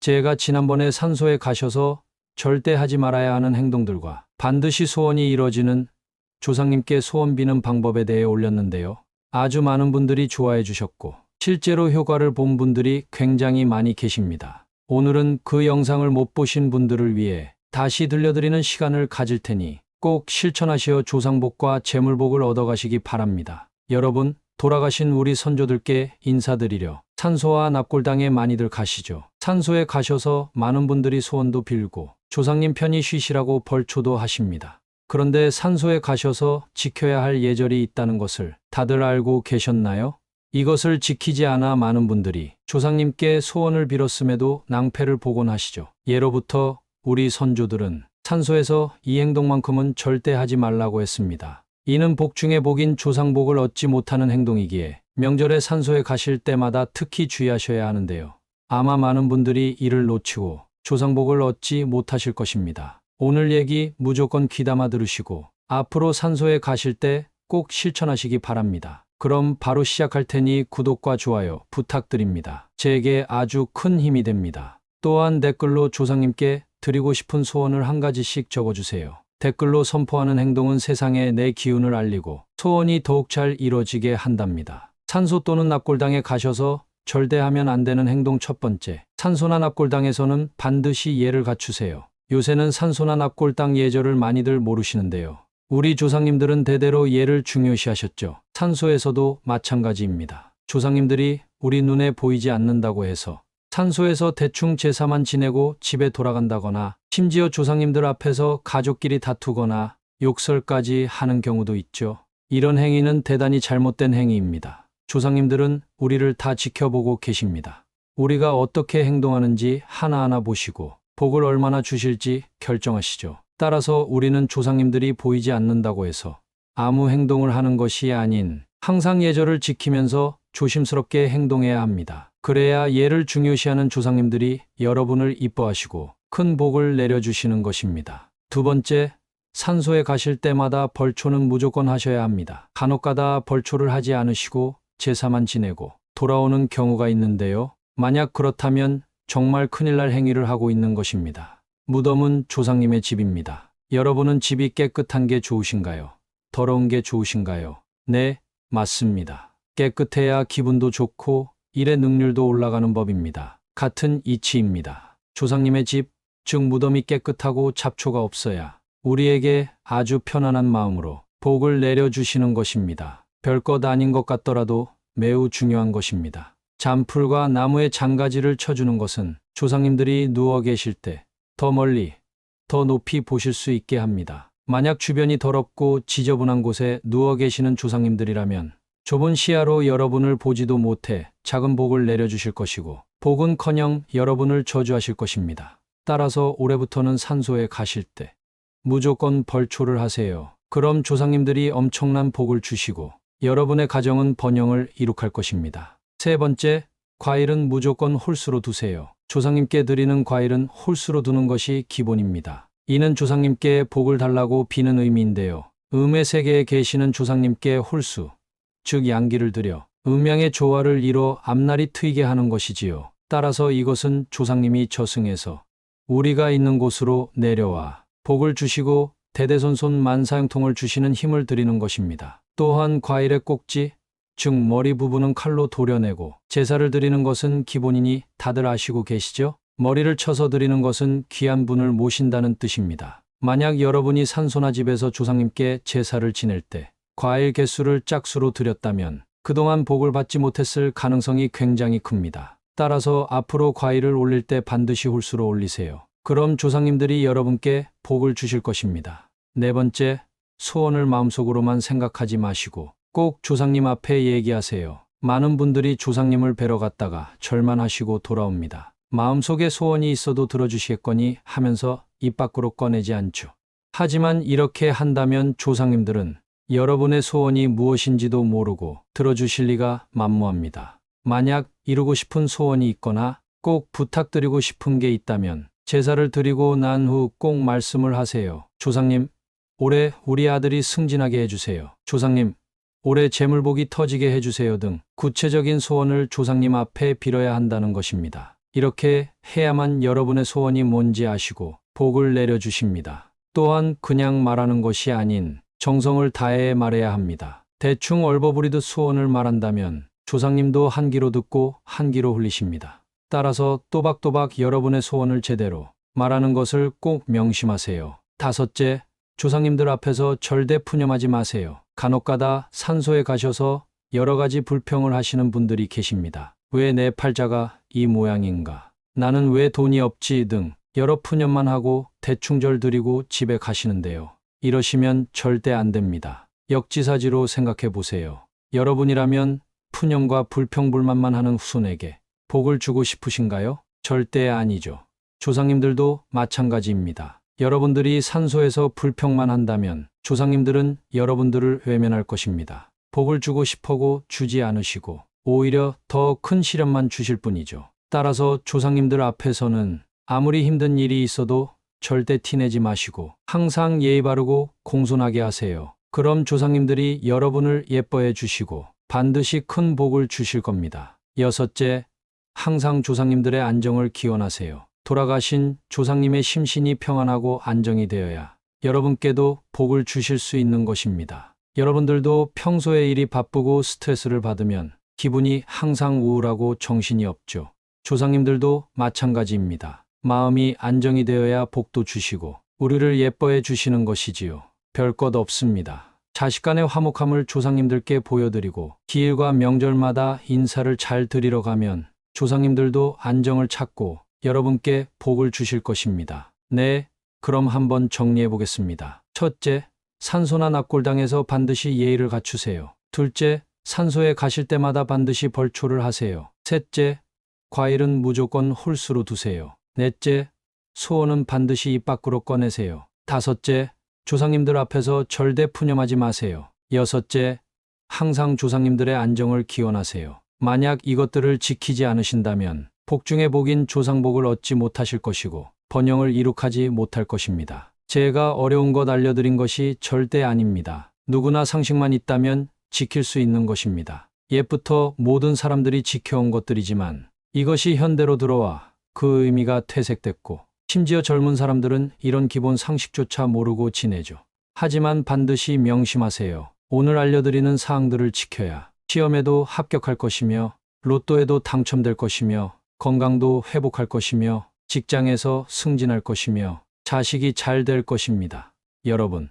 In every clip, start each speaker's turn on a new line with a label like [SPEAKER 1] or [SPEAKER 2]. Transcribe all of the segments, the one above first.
[SPEAKER 1] 제가 지난번에 산소에 가셔서 절대 하지 말아야 하는 행동들과 반드시 소원이 이뤄지는 조상님께 소원 비는 방법에 대해 올렸는데요. 아주 많은 분들이 좋아해 주셨고 실제로 효과를 본 분들이 굉장히 많이 계십니다. 오늘은 그 영상을 못 보신 분들을 위해 다시 들려드리는 시간을 가질 테니 꼭 실천하시어 조상복과 재물복을 얻어가시기 바랍니다. 여러분, 돌아가신 우리 선조들께 인사드리려 산소와 납골당에 많이들 가시죠. 산소에 가셔서 많은 분들이 소원도 빌고 조상님 편히 쉬시라고 벌초도 하십니다. 그런데 산소에 가셔서 지켜야 할 예절이 있다는 것을 다들 알고 계셨나요? 이것을 지키지 않아 많은 분들이 조상님께 소원을 빌었음에도 낭패를 보곤 하시죠. 예로부터 우리 선조들은 산소에서 이 행동만큼은 절대 하지 말라고 했습니다. 이는 복 중에 복인 조상복을 얻지 못하는 행동이기에 명절에 산소에 가실 때마다 특히 주의하셔야 하는데요. 아마 많은 분들이 이를 놓치고 조상복을 얻지 못하실 것입니다. 오늘 얘기 무조건 귀담아 들으시고 앞으로 산소에 가실 때 꼭 실천하시기 바랍니다. 그럼 바로 시작할 테니 구독과 좋아요 부탁드립니다. 제게 아주 큰 힘이 됩니다. 또한 댓글로 조상님께 드리고 싶은 소원을 한 가지씩 적어주세요. 댓글로 선포하는 행동은 세상에 내 기운을 알리고 소원이 더욱 잘 이뤄지게 한답니다. 산소 또는 납골당에 가셔서 절대 하면 안 되는 행동 첫 번째, 산소나 납골당에서는 반드시 예를 갖추세요. 요새는 산소나 납골당 예절을 많이들 모르시는데요. 우리 조상님들은 대대로 예를 중요시하셨죠. 산소에서도 마찬가지입니다. 조상님들이 우리 눈에 보이지 않는다고 해서 산소에서 대충 제사만 지내고 집에 돌아간다거나 심지어 조상님들 앞에서 가족끼리 다투거나 욕설까지 하는 경우도 있죠. 이런 행위는 대단히 잘못된 행위입니다. 조상님들은 우리를 다 지켜보고 계십니다. 우리가 어떻게 행동하는지 하나하나 보시고 복을 얼마나 주실지 결정하시죠. 따라서 우리는 조상님들이 보이지 않는다고 해서 아무 행동을 하는 것이 아닌 항상 예절을 지키면서 조심스럽게 행동해야 합니다. 그래야 예를 중요시하는 조상님들이 여러분을 이뻐하시고 큰 복을 내려주시는 것입니다. 두 번째, 산소에 가실 때마다 벌초는 무조건 하셔야 합니다. 간혹가다 벌초를 하지 않으시고 제사만 지내고 돌아오는 경우가 있는데요. 만약 그렇다면 정말 큰일 날 행위를 하고 있는 것입니다. 무덤은 조상님의 집입니다. 여러분은 집이 깨끗한 게 좋으신가요? 더러운 게 좋으신가요? 네, 맞습니다. 깨끗해야 기분도 좋고 일의 능률도 올라가는 법입니다. 같은 이치입니다. 조상님의 집, 즉 무덤이 깨끗하고 잡초가 없어야 우리에게 아주 편안한 마음으로 복을 내려주시는 것입니다. 별것 아닌 것 같더라도 매우 중요한 것입니다. 잔풀과 나무에 장가지를 쳐주는 것은 조상님들이 누워 계실 때 더 멀리, 더 높이 보실 수 있게 합니다. 만약 주변이 더럽고 지저분한 곳에 누워 계시는 조상님들이라면 좁은 시야로 여러분을 보지도 못해 작은 복을 내려주실 것이고 복은커녕 여러분을 저주하실 것입니다. 따라서 올해부터는 산소에 가실 때 무조건 벌초를 하세요. 그럼 조상님들이 엄청난 복을 주시고 여러분의 가정은 번영을 이룩할 것입니다. 세 번째, 과일은 무조건 홀수로 두세요. 조상님께 드리는 과일은 홀수로 두는 것이 기본입니다. 이는 조상님께 복을 달라고 비는 의미인데요. 음의 세계에 계시는 조상님께 홀수, 즉 양기를 드려 음양의 조화를 이뤄 앞날이 트이게 하는 것이지요. 따라서 이것은 조상님이 저승에서 우리가 있는 곳으로 내려와 복을 주시고 대대손손 만사형통을 주시는 힘을 드리는 것입니다. 또한 과일의 꼭지, 즉 머리 부분은 칼로 도려내고 제사를 드리는 것은 기본이니 다들 아시고 계시죠? 머리를 쳐서 드리는 것은 귀한 분을 모신다는 뜻입니다. 만약 여러분이 산소나 집에서 조상님께 제사를 지낼 때 과일 개수를 짝수로 드렸다면 그동안 복을 받지 못했을 가능성이 굉장히 큽니다. 따라서 앞으로 과일을 올릴 때 반드시 홀수로 올리세요. 그럼 조상님들이 여러분께 복을 주실 것입니다. 네 번째, 소원을 마음속으로만 생각하지 마시고 꼭 조상님 앞에 얘기하세요. 많은 분들이 조상님을 뵈러 갔다가 절만하시고 돌아옵니다. 마음속에 소원이 있어도 들어주시겠거니 하면서 입 밖으로 꺼내지 않죠. 하지만 이렇게 한다면 조상님들은 여러분의 소원이 무엇인지도 모르고 들어주실 리가 만무합니다. 만약 이루고 싶은 소원이 있거나 꼭 부탁드리고 싶은 게 있다면 제사를 드리고 난 후 꼭 말씀을 하세요. 조상님, 올해 우리 아들이 승진하게 해주세요. 조상님, 올해 재물복이 터지게 해주세요 등 구체적인 소원을 조상님 앞에 빌어야 한다는 것입니다. 이렇게 해야만 여러분의 소원이 뭔지 아시고 복을 내려주십니다. 또한 그냥 말하는 것이 아닌 정성을 다해 말해야 합니다. 대충 얼버무리듯 소원을 말한다면 조상님도 한 귀로 듣고 한 귀로 흘리십니다. 따라서 또박또박 여러분의 소원을 제대로 말하는 것을 꼭 명심하세요. 다섯째, 조상님들 앞에서 절대 푸념하지 마세요. 간혹가다 산소에 가셔서 여러 가지 불평을 하시는 분들이 계십니다. 왜 내 팔자가 이 모양인가? 나는 왜 돈이 없지? 등 여러 푸념만 하고 대충절 드리고 집에 가시는데요. 이러시면 절대 안 됩니다. 역지사지로 생각해 보세요. 여러분이라면 푸념과 불평불만만 하는 후손에게 복을 주고 싶으신가요? 절대 아니죠. 조상님들도 마찬가지입니다. 여러분들이 산소에서 불평만 한다면 조상님들은 여러분들을 외면할 것입니다. 복을 주고 싶어도 주지 않으시고 오히려 더 큰 시련만 주실 뿐이죠. 따라서 조상님들 앞에서는 아무리 힘든 일이 있어도 절대 티내지 마시고 항상 예의 바르고 공손하게 하세요. 그럼 조상님들이 여러분을 예뻐해 주시고 반드시 큰 복을 주실 겁니다. 여섯째, 항상 조상님들의 안정을 기원하세요. 돌아가신 조상님의 심신이 평안하고 안정이 되어야 여러분께도 복을 주실 수 있는 것입니다. 여러분들도 평소에 일이 바쁘고 스트레스를 받으면 기분이 항상 우울하고 정신이 없죠. 조상님들도 마찬가지입니다. 마음이 안정이 되어야 복도 주시고 우리를 예뻐해 주시는 것이지요. 별 것 없습니다. 자식 간의 화목함을 조상님들께 보여드리고 기일과 명절마다 인사를 잘 드리러 가면 조상님들도 안정을 찾고 여러분께 복을 주실 것입니다. 네, 그럼 한번 정리해 보겠습니다. 첫째, 산소나 납골당에서 반드시 예의를 갖추세요. 둘째, 산소에 가실 때마다 반드시 벌초를 하세요. 셋째, 과일은 무조건 홀수로 두세요. 넷째, 소원은 반드시 입 밖으로 꺼내세요. 다섯째, 조상님들 앞에서 절대 푸념하지 마세요. 여섯째, 항상 조상님들의 안정을 기원하세요. 만약 이것들을 지키지 않으신다면 복 중의 복인 조상복을 얻지 못하실 것이고 번영을 이룩하지 못할 것입니다. 제가 어려운 것 알려드린 것이 절대 아닙니다. 누구나 상식만 있다면 지킬 수 있는 것입니다. 옛부터 모든 사람들이 지켜온 것들이지만 이것이 현대로 들어와 그 의미가 퇴색됐고 심지어 젊은 사람들은 이런 기본 상식조차 모르고 지내죠. 하지만 반드시 명심하세요. 오늘 알려드리는 사항들을 지켜야 시험에도 합격할 것이며 로또에도 당첨될 것이며 건강도 회복할 것이며 직장에서 승진할 것이며 자식이 잘 될 것입니다. 여러분,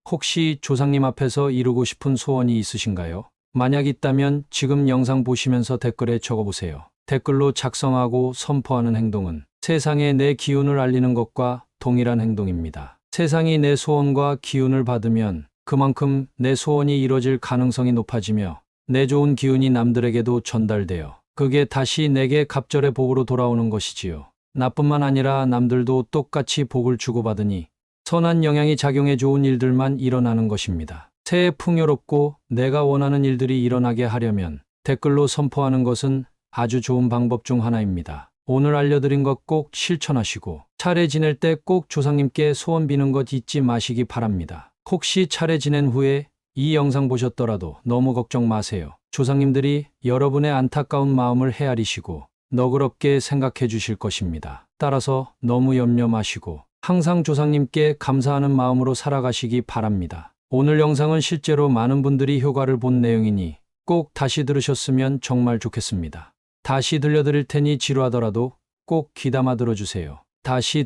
[SPEAKER 1] 혹시 조상님 앞에서 이루고 싶은 소원이 있으신가요? 만약 있다면 지금 영상 보시면서 댓글에 적어보세요. 댓글로 작성하고 선포하는 행동은 세상에 내 기운을 알리는 것과 동일한 행동입니다. 세상이 내 소원과 기운을 받으면 그만큼 내 소원이 이뤄질 가능성이 높아지며 내 좋은 기운이 남들에게도 전달되어 그게 다시 내게 갑절의 복으로 돌아오는 것이지요. 나뿐만 아니라 남들도 똑같이 복을 주고받으니 선한 영향이 작용해 좋은 일들만 일어나는 것입니다. 새해 풍요롭고 내가 원하는 일들이 일어나게 하려면 댓글로 선포하는 것은 아주 좋은 방법 중 하나입니다. 오늘 알려드린 것 꼭 실천하시고 차례 지낼 때 꼭 조상님께 소원 비는 것 잊지 마시기 바랍니다. 혹시 차례 지낸 후에 이 영상 보셨더라도 너무 걱정 마세요. 조상님들이 여러분의 안타까운 마음을 헤아리시고 너그럽게 생각해 주실 것입니다. 따라서 너무 염려 마시고 항상 조상님께 감사하는 마음으로 살아가시기 바랍니다. 오늘 영상은 실제로 많은 분들이 효과를 본 내용이니 꼭 다시 들으셨으면 정말 좋겠습니다. 다시 들려드릴 테니 지루하더라도 꼭 귀담아 들어주세요. 다시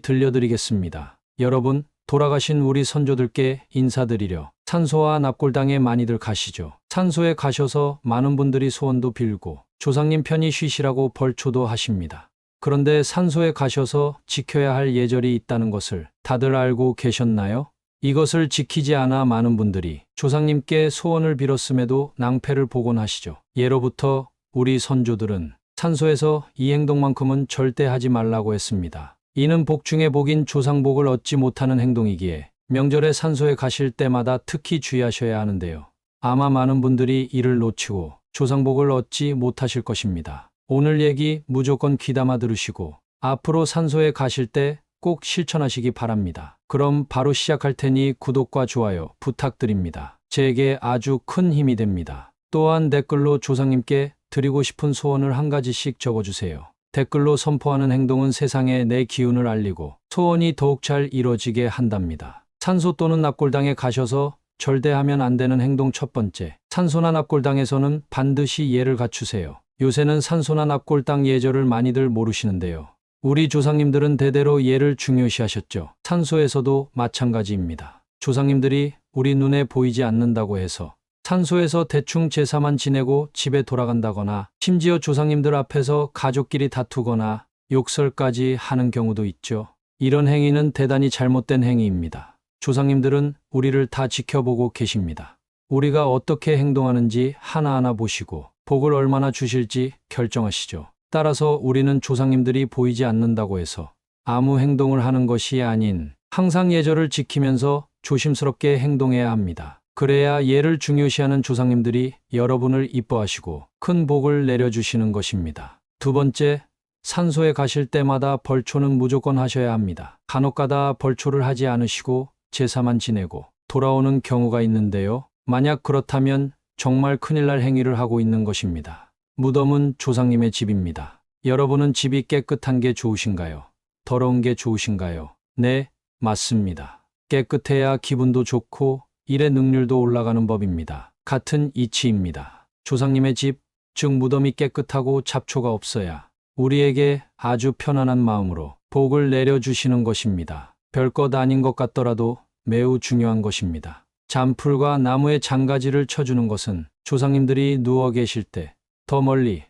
[SPEAKER 1] 들려드리겠습니다. 여러분, 돌아가신 우리 선조들께 인사드리려 산소와 납골당에 많이들 가시죠. 산소에 가셔서 많은 분들이 소원도 빌고 조상님 편히 쉬시라고 벌초도 하십니다. 그런데 산소에 가셔서 지켜야 할 예절이 있다는 것을 다들 알고 계셨나요? 이것을 지키지 않아 많은 분들이 조상님께 소원을 빌었음에도 낭패를 보곤 하시죠. 예로부터 우리 선조들은 산소에서 이 행동만큼은 절대 하지 말라고 했습니다. 이는 복 중의 복인 조상복을 얻지 못하는 행동이기에 명절에 산소에 가실 때마다 특히 주의하셔야 하는데요. 아마 많은 분들이 이를 놓치고 조상복을 얻지 못하실 것입니다. 오늘 얘기 무조건 귀담아 들으시고 앞으로 산소에 가실 때 꼭 실천하시기 바랍니다. 그럼 바로 시작할 테니 구독과 좋아요 부탁드립니다. 제게 아주 큰 힘이 됩니다. 또한 댓글로 조상님께 드리고 싶은 소원을 한 가지씩 적어주세요. 댓글로 선포하는 행동은 세상에 내 기운을 알리고 소원이 더욱 잘 이뤄지게 한답니다. 산소 또는 납골당에 가셔서 절대 하면 안 되는 행동 첫 번째. 산소나 납골당에서는 반드시 예를 갖추세요. 요새는 산소나 납골당 예절을 많이들 모르시는데요. 우리 조상님들은 대대로 예를 중요시하셨죠. 산소에서도 마찬가지입니다. 조상님들이 우리 눈에 보이지 않는다고 해서 산소에서 대충 제사만 지내고 집에 돌아간다거나 심지어 조상님들 앞에서 가족끼리 다투거나 욕설까지 하는 경우도 있죠. 이런 행위는 대단히 잘못된 행위입니다. 조상님들은 우리를 다 지켜보고 계십니다. 우리가 어떻게 행동하는지 하나하나 보시고 복을 얼마나 주실지 결정하시죠. 따라서 우리는 조상님들이 보이지 않는다고 해서 아무 행동을 하는 것이 아닌 항상 예절을 지키면서 조심스럽게 행동해야 합니다. 그래야 예를 중요시하는 조상님들이 여러분을 이뻐하시고 큰 복을 내려주시는 것입니다. 두 번째, 산소에 가실 때마다 벌초는 무조건 하셔야 합니다. 간혹가다 벌초를 하지 않으시고 제사만 지내고 돌아오는 경우가 있는데요. 만약 그렇다면 정말 큰일 날 행위를 하고 있는 것입니다. 무덤은 조상님의 집입니다. 여러분은 집이 깨끗한 게 좋으신가요? 더러운 게 좋으신가요? 네, 맞습니다. 깨끗해야 기분도 좋고 일의 능률도 올라가는 법입니다. 같은 이치입니다. 조상님의 집, 즉 무덤이 깨끗하고 잡초가 없어야 우리에게 아주 편안한 마음으로 복을 내려주시는 것입니다. 별것 아닌 것 같더라도 매우 중요한 것입니다. 잔풀과 나무에 장가지를 쳐주는 것은 조상님들이 누워 계실 때 더 멀리,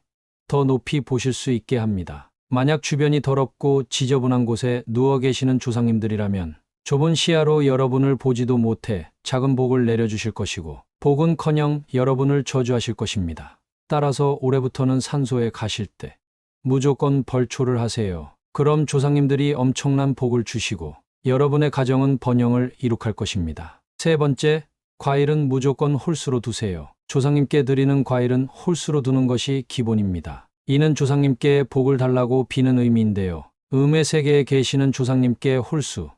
[SPEAKER 1] 더 높이 보실 수 있게 합니다. 만약 주변이 더럽고 지저분한 곳에 누워 계시는 조상님들이라면 좁은 시야로 여러분을 보지도 못해 작은 복을 내려주실 것이고 복은커녕 여러분을 저주하실 것입니다. 따라서 올해부터는 산소에 가실 때 무조건 벌초를 하세요. 그럼 조상님들이 엄청난 복을 주시고 여러분의 가정은 번영을 이룩할 것입니다. 세 번째, 과일은 무조건 홀수로 두세요. 조상님께 드리는 과일은 홀수로 두는 것이 기본입니다. 이는 조상님께 복을 달라고 비는 의미인데요. 음의 세계에 계시는 조상님께 홀수,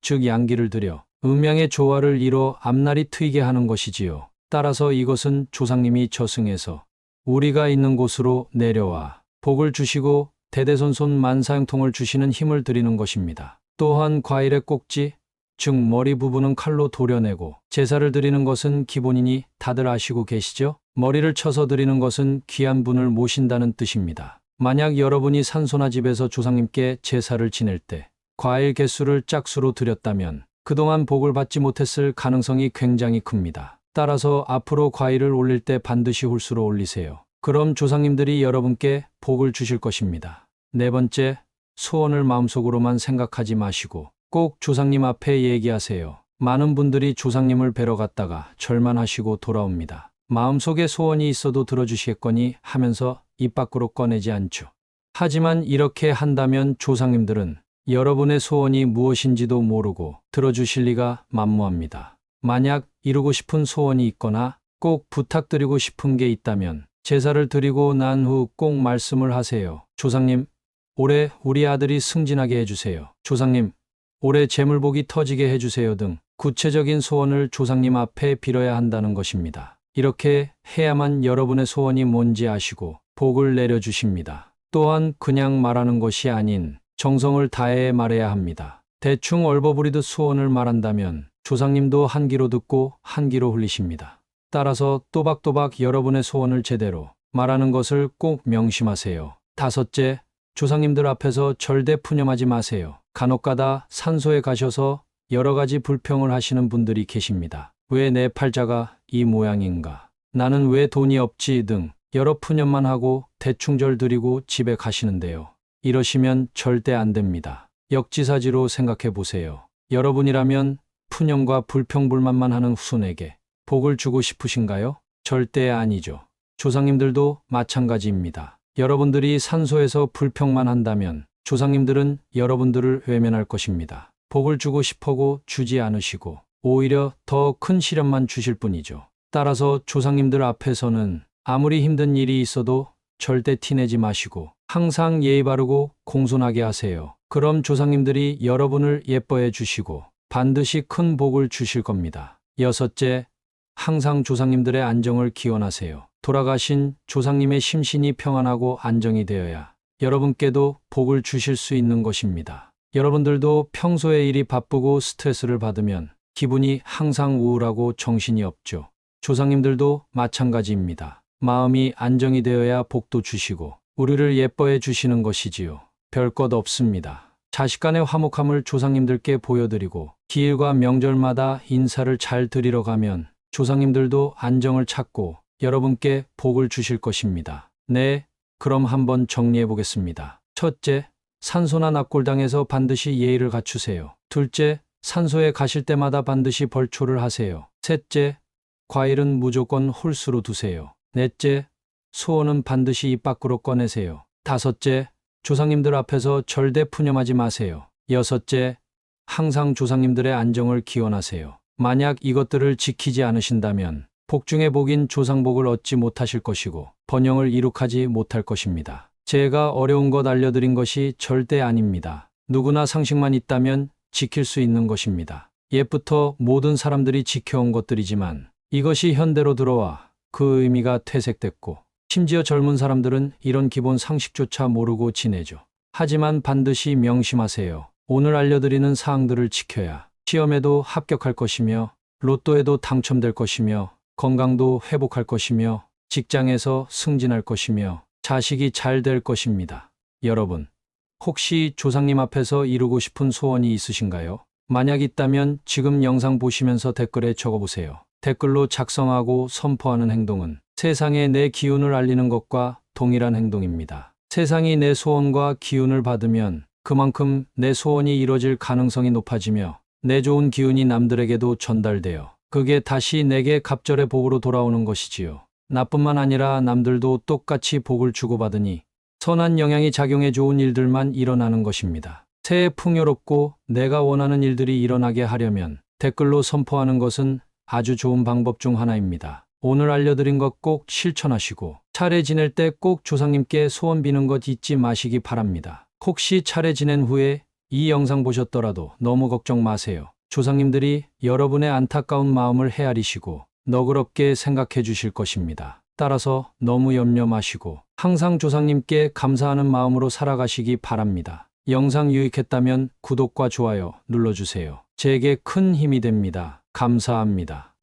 [SPEAKER 1] 즉 양기를 드려 음양의 조화를 이뤄 앞날이 트이게 하는 것이지요. 따라서 이것은 조상님이 저승에서 우리가 있는 곳으로 내려와 복을 주시고 대대손손 만사형통을 주시는 힘을 드리는 것입니다. 또한 과일의 꼭지, 즉 머리 부분은 칼로 도려내고 제사를 드리는 것은 기본이니 다들 아시고 계시죠? 머리를 쳐서 드리는 것은 귀한 분을 모신다는 뜻입니다. 만약 여러분이 산소나 집에서 조상님께 제사를 지낼 때 과일 개수를 짝수로 드렸다면 그동안 복을 받지 못했을 가능성이 굉장히 큽니다. 따라서 앞으로 과일을 올릴 때 반드시 홀수로 올리세요. 그럼 조상님들이 여러분께 복을 주실 것입니다. 네 번째, 소원을 마음속으로만 생각하지 마시고 꼭 조상님 앞에 얘기하세요. 많은 분들이 조상님을 뵈러 갔다가 절만 하시고 돌아옵니다. 마음속에 소원이 있어도 들어주시겠거니 하면서 입 밖으로 꺼내지 않죠. 하지만 이렇게 한다면 조상님들은 여러분의 소원이 무엇인지도 모르고 들어주실 리가 만무합니다. 만약 이루고 싶은 소원이 있거나 꼭 부탁드리고 싶은 게 있다면 제사를 드리고 난 후 꼭 말씀을 하세요. 조상님, 올해 우리 아들이 승진하게 해주세요. 조상님, 올해 재물복이 터지게 해주세요 등 구체적인 소원을 조상님 앞에 빌어야 한다는 것입니다. 이렇게 해야만 여러분의 소원이 뭔지 아시고 복을 내려주십니다. 또한 그냥 말하는 것이 아닌 정성을 다해 말해야 합니다. 대충 얼버무리듯 소원을 말한다면 조상님도 한 귀로 듣고 한 귀로 흘리십니다. 따라서 또박또박 여러분의 소원을 제대로 말하는 것을 꼭 명심하세요. 다섯째, 조상님들 앞에서 절대 푸념하지 마세요. 간혹가다 산소에 가셔서 여러 가지 불평을 하시는 분들이 계십니다. 왜 내 팔자가 이 모양인가? 나는 왜 돈이 없지? 등 여러 푸념만 하고 대충 절 드리고 집에 가시는데요. 이러시면 절대 안 됩니다. 역지사지로 생각해 보세요. 여러분이라면 푸념과 불평불만만 하는 후손에게 복을 주고 싶으신가요? 절대 아니죠. 조상님들도 마찬가지입니다. 여러분들이 산소에서 불평만 한다면 조상님들은 여러분들을 외면할 것입니다. 복을 주고 싶어고 주지 않으시고 오히려 더 큰 시련만 주실 뿐이죠. 따라서 조상님들 앞에서는 아무리 힘든 일이 있어도 절대 티내지 마시고 항상 예의 바르고 공손하게 하세요. 그럼 조상님들이 여러분을 예뻐해 주시고 반드시 큰 복을 주실 겁니다. 여섯째, 항상 조상님들의 안정을 기원하세요. 돌아가신 조상님의 심신이 평안하고 안정이 되어야 여러분께도 복을 주실 수 있는 것입니다. 여러분들도 평소에 일이 바쁘고 스트레스를 받으면 기분이 항상 우울하고 정신이 없죠. 조상님들도 마찬가지입니다. 마음이 안정이 되어야 복도 주시고 우리를 예뻐해 주시는 것이지요. 별것 없습니다. 자식 간의 화목함을 조상님들께 보여드리고 기일과 명절마다 인사를 잘 드리러 가면 조상님들도 안정을 찾고 여러분께 복을 주실 것입니다. 네, 그럼 한번 정리해 보겠습니다. 첫째, 산소나 납골당에서 반드시 예의를 갖추세요. 둘째, 산소에 가실 때마다 반드시 벌초를 하세요. 셋째, 과일은 무조건 홀수로 두세요. 넷째, 소원은 반드시 입 밖으로 꺼내세요. 다섯째, 조상님들 앞에서 절대 푸념하지 마세요. 여섯째, 항상 조상님들의 안정을 기원하세요. 만약 이것들을 지키지 않으신다면 복 중의 복인 조상복을 얻지 못하실 것이고 번영을 이룩하지 못할 것입니다. 제가 어려운 것 알려드린 것이 절대 아닙니다. 누구나 상식만 있다면 지킬 수 있는 것입니다. 옛부터 모든 사람들이 지켜온 것들이지만 이것이 현대로 들어와 그 의미가 퇴색됐고 심지어 젊은 사람들은 이런 기본 상식조차 모르고 지내죠. 하지만 반드시 명심하세요. 오늘 알려드리는 사항들을 지켜야 시험에도 합격할 것이며 로또에도 당첨될 것이며 건강도 회복할 것이며 직장에서 승진할 것이며 자식이 잘 될 것입니다. 여러분, 혹시 조상님 앞에서 이루고 싶은 소원이 있으신가요? 만약 있다면 지금 영상 보시면서 댓글에 적어보세요. 댓글로 작성하고 선포하는 행동은 세상에 내 기운을 알리는 것과 동일한 행동입니다. 세상이 내 소원과 기운을 받으면 그만큼 내 소원이 이뤄질 가능성이 높아지며 내 좋은 기운이 남들에게도 전달되어 그게 다시 내게 갑절의 복으로 돌아오는 것이지요. 나뿐만 아니라 남들도 똑같이 복을 주고받으니 선한 영향이 작용해 좋은 일들만 일어나는 것입니다. 새해 풍요롭고 내가 원하는 일들이 일어나게 하려면 댓글로 선포하는 것은 아주 좋은 방법 중 하나입니다. 오늘 알려드린 것 꼭 실천하시고 차례 지낼 때 꼭 조상님께 소원 비는 것 잊지 마시기 바랍니다. 혹시 차례 지낸 후에 이 영상 보셨더라도 너무 걱정 마세요. 조상님들이 여러분의 안타까운 마음을 헤아리시고 너그럽게 생각해 주실 것입니다. 따라서 너무 염려 마시고 항상 조상님께 감사하는 마음으로 살아가시기 바랍니다. 영상 유익했다면 구독과 좋아요 눌러주세요. 제게 큰 힘이 됩니다. 감사합니다.